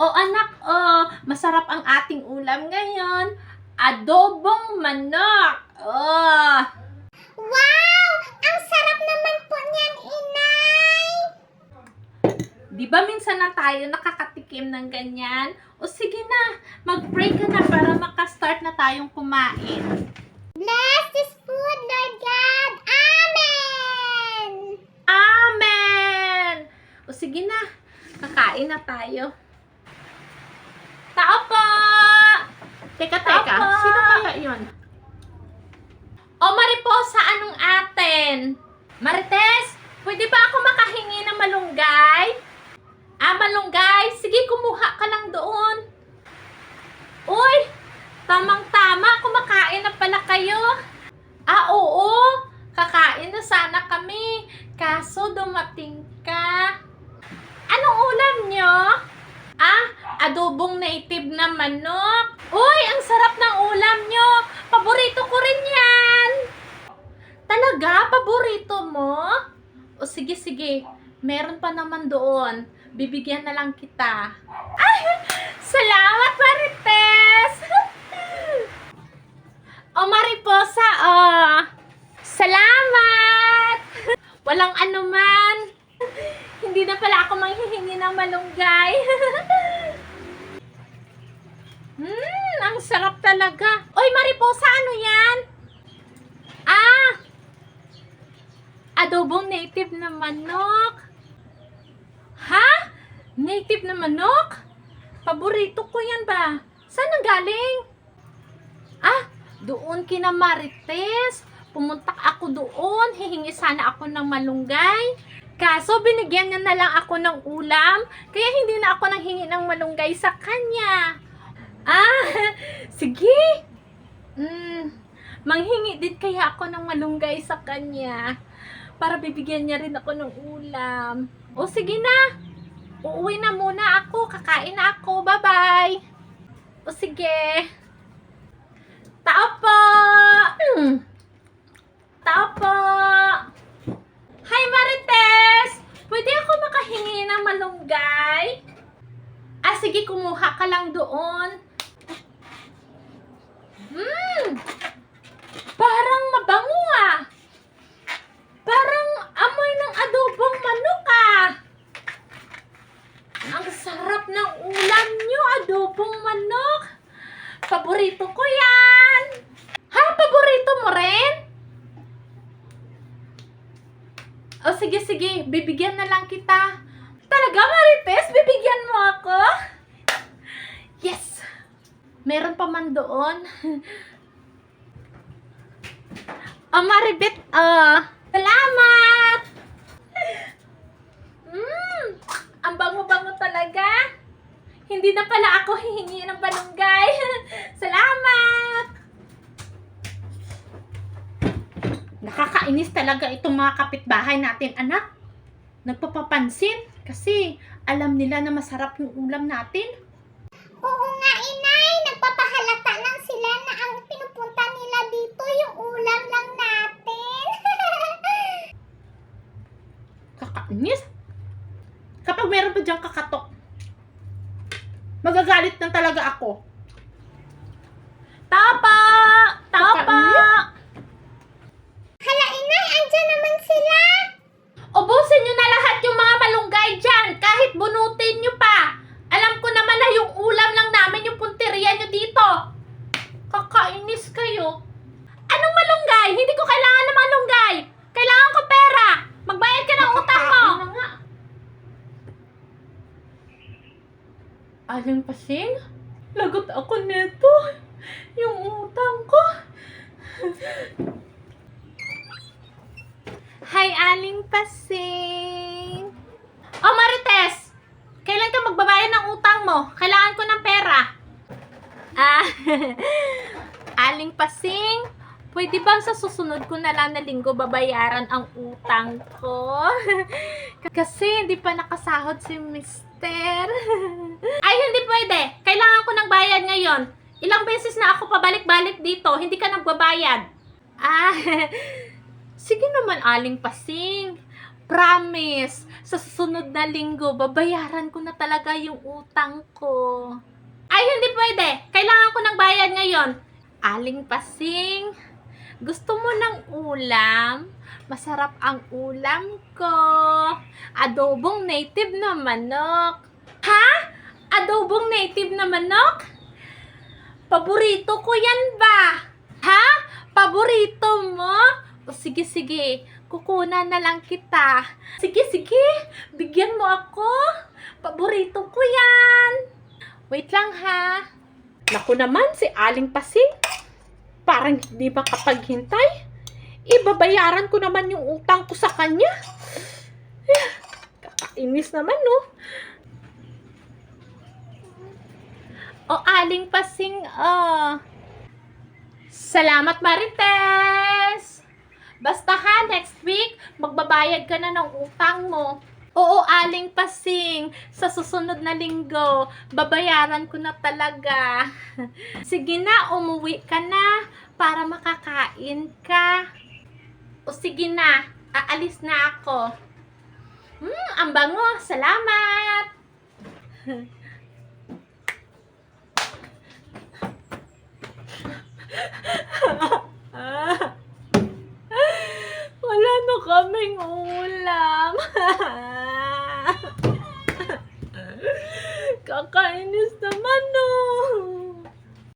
O anak, masarap ang ating ulam ngayon. Adobong manok. Oh. Wow! Ang sarap naman po niyan, inay! Di ba minsan na tayo nakakatikim ng ganyan? O sige na, mag-pray ka na para makastart na tayong kumain. Bless this food, Lord God! Amen! Amen! O sige na, kakain na tayo. Tao po! Teka. Tao. Sino kaya yun? O Mariposa, anong atin? Marites, pwede ba ako makahingi ng malunggay? Malunggay? Sige, kumuha ka lang doon. Uy, tamang-tama, kumakain na pala kayo. Oo, kakain na sana kami. Kaso dumating ka. Anong ulam nyo? Adobong native na manok. Uy, ang sarap ng ulam nyo. Paborito ko rin yan. Talaga? Paborito mo? O sige. Meron pa naman doon. Bibigyan na lang kita. Ay, salamat Marites. O Mariposa, salamat. Walang anuman. Hindi na pala ako manghihingi ng malunggay. Ang sarap talaga. Oy, Mariposa, ano yan? Adobong native na manok. Ha? Native na manok? Paborito ko yan ba? Saan ang galing? Doon kina Marites. Pumunta ako doon. Hihingi sana ako ng malunggay. Kaso binigyan niya na lang ako ng ulam. Kaya hindi na ako nanghingi ng malunggay sa kanya. Sige. Manghingi din kaya ako ng malunggay sa kanya. Para bibigyan niya rin ako ng ulam. O sige na. Uuwi na muna ako. Kakain na ako. Bye-bye. O sige. Tao po. Tao po. Hi Marites. Pwede ako makahingi ng malunggay? Sige, kumuha ka lang doon. Parang mabango Parang amoy ng adobong manok Ang sarap ng ulam nyo, adobong manok. Paborito ko yan. Paborito mo rin? O sige, bibigyan na lang kita. Talaga Marites, bibigyan mo ako? Yes! Meron pa man doon. Maribet, salamat! Ang bango-bango talaga. Hindi na pala ako hihingi ng balunggay. Salamat! Nakakainis talaga itong mga kapitbahay natin, anak. Nagpapapansin kasi alam nila na masarap yung ulam natin. Oo nga, inay. Nagpapahalata lang sila na ang pinupunta nila dito yung ulam lang natin. Kakainis. Kapag meron pa diyang kakatok, magagalit na talaga ako. Tapa! Hala, inay. Andyan naman sila. Ubusin nyo na lahat yung mga malunggay dyan, kahit bunutin nyo pa. Alam ko naman na yung ulam lang namin, yung punteriya nyo dito. Kakainis kayo. Anong malunggay? Hindi ko kailangan ng malunggay. Kailangan ko pera. Magbayad ka ng utang mo. Aling Pasing? Lagot ako neto. Yung utang ko. Hi, Aling Pasing. Marites! Kailan ka magbabayad ng utang mo? Kailangan ko ng pera. Aling Pasing, pwede bang sa susunod ko na lang na linggo babayaran ang utang ko? Kasi hindi pa nakasahod si Mister. Ay, hindi pwede. Kailangan ko ng bayad ngayon. Ilang beses na ako pabalik-balik dito, hindi ka nagbabayad. Sige naman, Aling Pasing. Promise, sa susunod na linggo, babayaran ko na talaga yung utang ko. Ay, hindi pwede. Kailangan ko ng bayad ngayon. Aling Pasing, gusto mo ng ulam? Masarap ang ulam ko. Adobong native na manok. Ha? Adobong native na manok? Paborito ko yan ba? Ha? Paborito mo? O sige, sige. Kukunan na lang kita. Sige, sige. Bigyan mo ako. Paborito ko yan. Wait lang ha. Naku naman, si Aling Pasing. Parang hindi makapaghintay. Ibabayaran ko naman yung utang ko sa kanya. Kakainis naman, no? O, Aling Pasing, Salamat, Marites! Basta ha, next week, magbabayad ka na ng utang mo. Oo, Aling Pasing, sa susunod na linggo, babayaran ko na talaga. Sige na, umuwi ka na para makakain ka. O sige na, aalis na ako. Ang bango, salamat! Wala na kaming ulam.